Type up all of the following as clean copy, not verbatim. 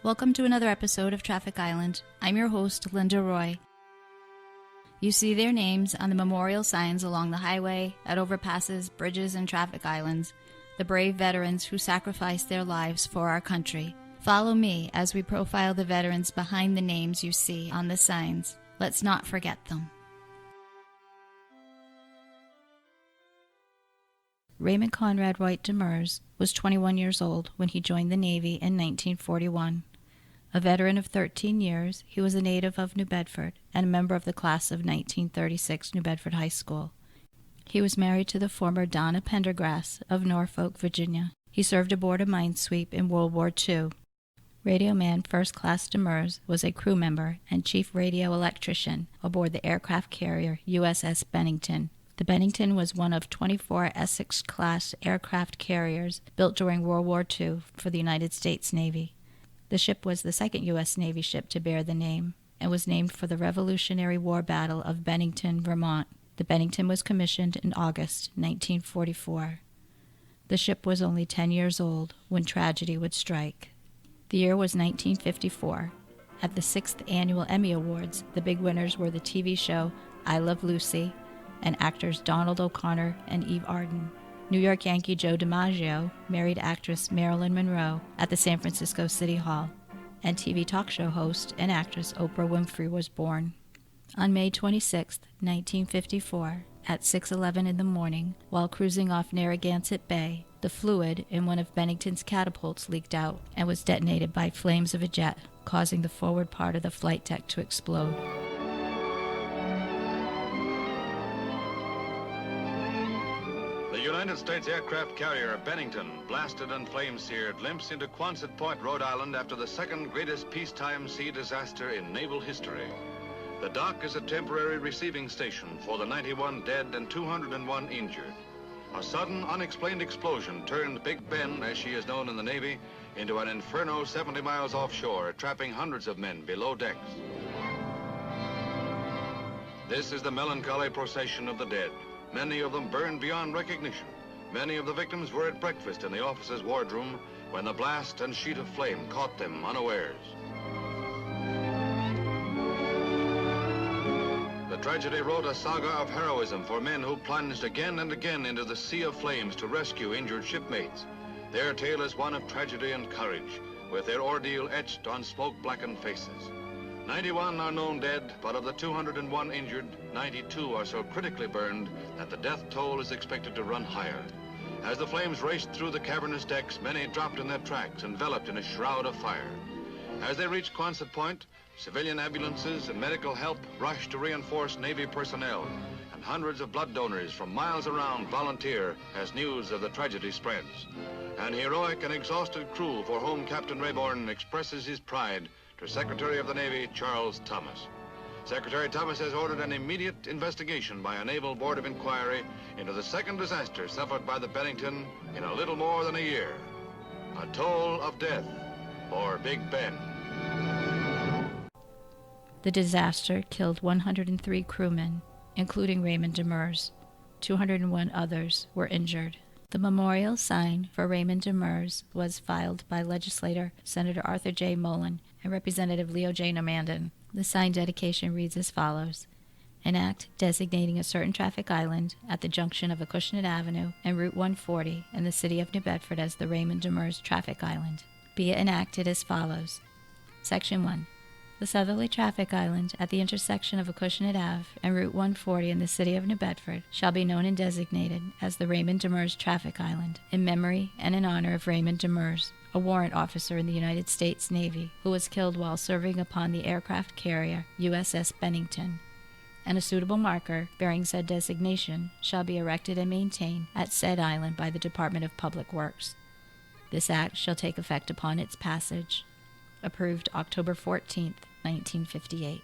Welcome to another episode of Traffic Island. I'm your host, Linda Roy. You see their names on the memorial signs along the highway, at overpasses, bridges, and traffic islands, the brave veterans who sacrificed their lives for our country. Follow me as we profile the veterans behind the names you see on the signs. Let's not forget them. Raymond Conrad Wright Demers was 21 years old when he joined the Navy in 1941. A veteran of 13 years, he was a native of New Bedford and a member of the class of 1936 New Bedford High School. He was married to the former Donna Pendergrass of Norfolk, Virginia. He served aboard a minesweep in World War II. Radioman First Class Demers was a crew member and chief radio electrician aboard the aircraft carrier USS Bennington. The Bennington was one of 24 Essex-class aircraft carriers built during World War II for the United States Navy. The ship was the second U.S. Navy ship to bear the name and was named for the Revolutionary War Battle of Bennington, Vermont. The Bennington was commissioned in August 1944. The ship was only 10 years old when tragedy would strike. The year was 1954. At the 6th Annual Emmy Awards, the big winners were the TV show I Love Lucy and actors Donald O'Connor and Eve Arden. New York Yankee Joe DiMaggio married actress Marilyn Monroe at the San Francisco City Hall, and TV talk show host and actress Oprah Winfrey was born. On May 26, 1954, at 6:11 in the morning, while cruising off Narragansett Bay, the fluid in one of Bennington's catapults leaked out and was detonated by flames of a jet, causing the forward part of the flight deck to explode. The United States aircraft carrier Bennington blasted and flame-seared limps into Quonset Point, Rhode Island after the second greatest peacetime sea disaster in naval history. The dock is a temporary receiving station for the 91 dead and 201 injured. A sudden, unexplained explosion turned Big Ben, as she is known in the Navy, into an inferno 70 miles offshore, trapping hundreds of men below decks. This is the melancholy procession of the dead. Many of them burned beyond recognition. Many of the victims were at breakfast in the officer's wardroom when the blast and sheet of flame caught them unawares. The tragedy wrote a saga of heroism for men who plunged again and again into the sea of flames to rescue injured shipmates. Their tale is one of tragedy and courage, with their ordeal etched on smoke-blackened faces. 91 are known dead, but of the 201 injured, 92 are so critically burned that the death toll is expected to run higher. As the flames raced through the cavernous decks, many dropped in their tracks, enveloped in a shroud of fire. As they reached Quonset Point, civilian ambulances and medical help rushed to reinforce Navy personnel, and hundreds of blood donors from miles around volunteer as news of the tragedy spreads. An heroic and exhausted crew for whom Captain Rayborn expresses his pride to Secretary of the Navy, Charles Thomas. Secretary Thomas has ordered an immediate investigation by a Naval Board of Inquiry into the second disaster suffered by the Bennington in a little more than a year. A toll of death for Big Ben. The disaster killed 103 crewmen, including Raymond Demers. 201 others were injured. The memorial sign for Raymond Demers was filed by legislator Senator Arthur J. Mullen and Representative Leo J. Normandin. The sign dedication reads as follows: An act designating a certain traffic island at the junction of Acushnet Avenue and Route 140 in the city of New Bedford as the Raymond Demers Traffic Island. Be it enacted as follows. Section 1. The southerly traffic island at the intersection of Acushnet Ave and Route 140 in the city of New Bedford shall be known and designated as the Raymond Demers Traffic Island in memory and in honor of Raymond Demers, a warrant officer in the United States Navy who was killed while serving upon the aircraft carrier USS Bennington. And a suitable marker bearing said designation shall be erected and maintained at said island by the Department of Public Works. This act shall take effect upon its passage. Approved October 14th, 1958.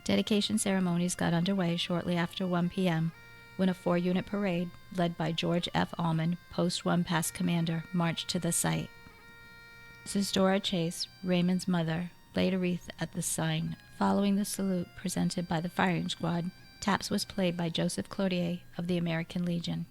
Dedication ceremonies got underway shortly after 1 p.m. when a 4-unit parade, led by George F. Allman, Post 1 Past Commander, marched to the site. Mrs. Dora Chase, Raymond's mother, laid a wreath at the sign. Following the salute presented by the firing squad, taps was played by Joseph Cloutier of the American Legion.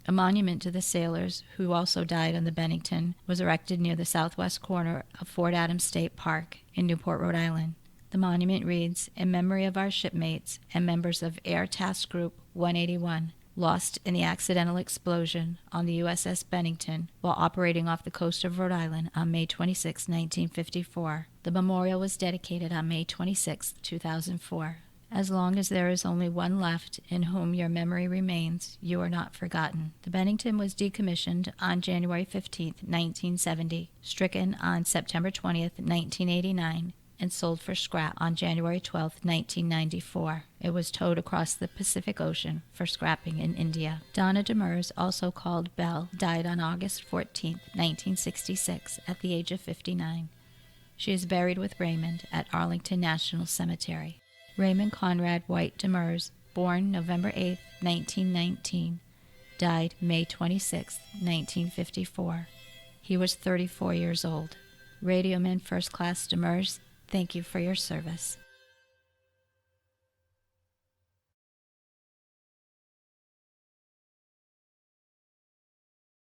A monument to the sailors who also died on the Bennington was erected near the southwest corner of Fort Adams State Park in Newport, Rhode Island. The monument reads, "In memory of our shipmates and members of Air Task Group 181, lost in the accidental explosion on the USS Bennington while operating off the coast of Rhode Island on May 26, 1954. The memorial was dedicated on May 26, 2004. As long as there is only one left in whom your memory remains, you are not forgotten." The Bennington was decommissioned on January 15, 1970, stricken on September 20, 1989, and sold for scrap on January 12, 1994. It was towed across the Pacific Ocean for scrapping in India. Donna Demers, also called Belle, died on August 14, 1966, at the age of 59. She is buried with Raymond at Arlington National Cemetery. Raymond Conrad White Demers, born November 8, 1919, died May 26, 1954. He was 34 years old. Radioman First Class Demers, thank you for your service.